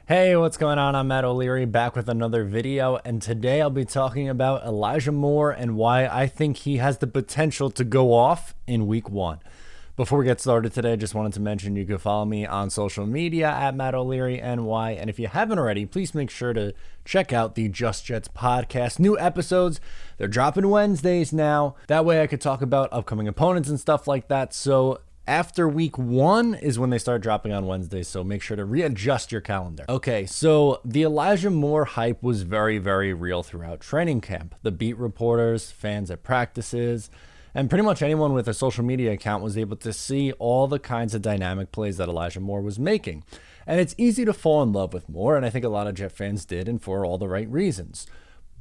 Hey, what's going on? I'm Matt O'Leary back with another video, and today I'll be talking about Elijah Moore and why I think he has the potential to go off in week one. Before we get started today, I just wanted to mention you can follow me on social media at Matt O'Leary NY, and if you haven't already, please make sure to check out the Just Jets podcast. New episodes, they're dropping Wednesdays now. That way I could talk about upcoming opponents and stuff like that. So after week one is when they start dropping on Wednesdays, so make sure to readjust your calendar. Okay, so the Elijah Moore hype was very, very real throughout training camp. The beat reporters, fans at practices, and pretty much anyone with a social media account was able to see all the kinds of dynamic plays that Elijah Moore was making. And it's easy to fall in love with Moore, and I think a lot of Jet fans did, and for all the right reasons.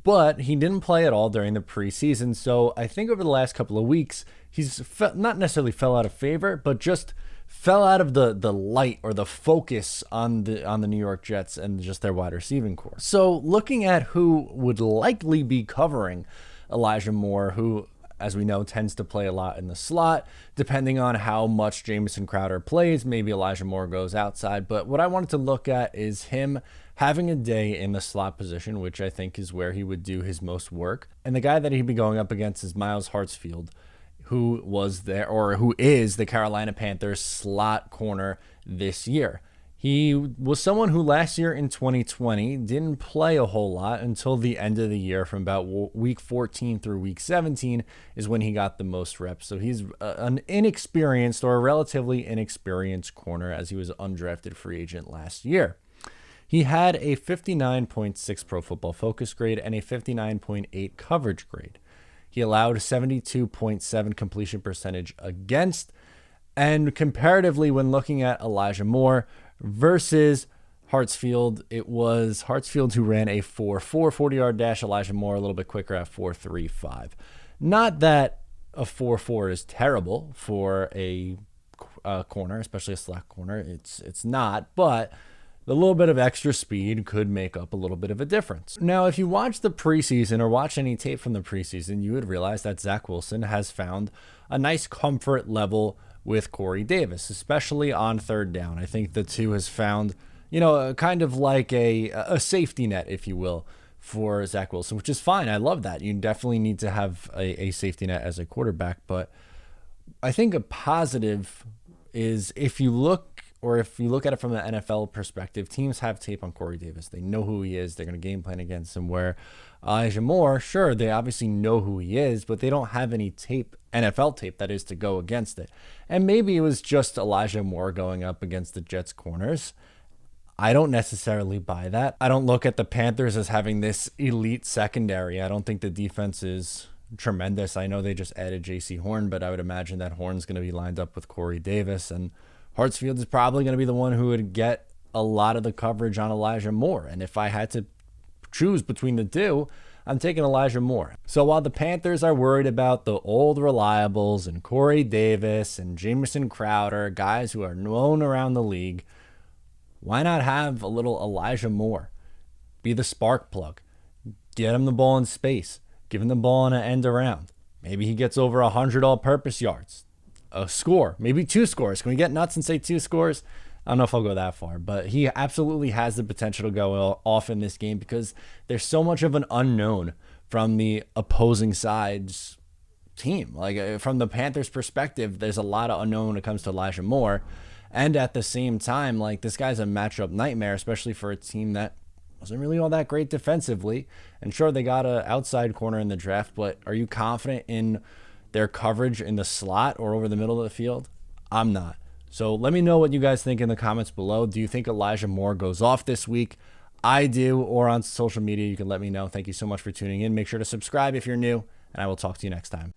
But he didn't play at all during the preseason, so I think over the last couple of weeks, he's not necessarily fell out of favor, but just fell out of the light or the focus on the New York Jets and just their wide receiving core. So looking at who would likely be covering Elijah Moore, who, as we know, tends to play a lot in the slot, depending on how much Jamison Crowder plays, maybe Elijah Moore goes outside. But what I wanted to look at is him having a day in the slot position, which I think is where he would do his most work. And the guy that he'd be going up against is Myles Hartsfield, who was there, or who is the Carolina Panthers slot corner this year. He was someone who last year in 2020 didn't play a whole lot until the end of the year. From about week 14 through week 17 is when he got the most reps. So he's an inexperienced or a relatively inexperienced corner, as he was an undrafted free agent last year. He had a 59.6 Pro Football Focus grade and a 59.8 coverage grade. He allowed 72.7 completion percentage against. And comparatively, when looking at Elijah Moore versus Hartsfield, it was Hartsfield who ran a 4.4 40-yard dash, Elijah Moore a little bit quicker at 4.35. Not that a 4.4 is terrible for a corner, especially a slot corner. It's not, but the little bit of extra speed could make up a little bit of a difference. Now, if you watch the preseason or watch any tape from the preseason, you would realize that Zach Wilson has found a nice comfort level with Corey Davis, especially on third down. I think the two has found, kind of like a safety net, if you will, for Zach Wilson, which is fine. I love that. You definitely need to have a safety net as a quarterback. But I think a positive is if you look at it from the NFL perspective, teams have tape on Corey Davis. They know who he is. They're going to game plan against him. Where Elijah Moore, sure, they obviously know who he is, but they don't have any tape, NFL tape, that is, to go against it. And maybe it was just Elijah Moore going up against the Jets corners. I don't necessarily buy that. I don't look at the Panthers as having this elite secondary. I don't think the defense is tremendous. I know they just added J.C. Horn, but I would imagine that Horn's going to be lined up with Corey Davis, and Hartsfield is probably going to be the one who would get a lot of the coverage on Elijah Moore. And if I had to choose between the two, I'm taking Elijah Moore. So while the Panthers are worried about the old reliables and Corey Davis and Jamison Crowder, guys who are known around the league, why not have a little Elijah Moore? Be the spark plug. Get him the ball in space. Give him the ball on an end around. Maybe he gets over 100 all-purpose yards. A score, maybe 2 scores. Can we get nuts and say 2 scores? I don't know if I'll go that far, but he absolutely has the potential to go off in this game because there's so much of an unknown from the opposing side's team. Like, from the Panthers' perspective, there's a lot of unknown when it comes to Elijah Moore. And at the same time, like, this guy's a matchup nightmare, especially for a team that wasn't really all that great defensively. And sure, they got an outside corner in the draft, but are you confident in their coverage in the slot or over the middle of the field? I'm not. So let me know what you guys think in the comments below. Do you think Elijah Moore goes off this week? I do, or on social media, you can let me know. Thank you so much for tuning in. Make sure to subscribe if you're new, and I will talk to you next time.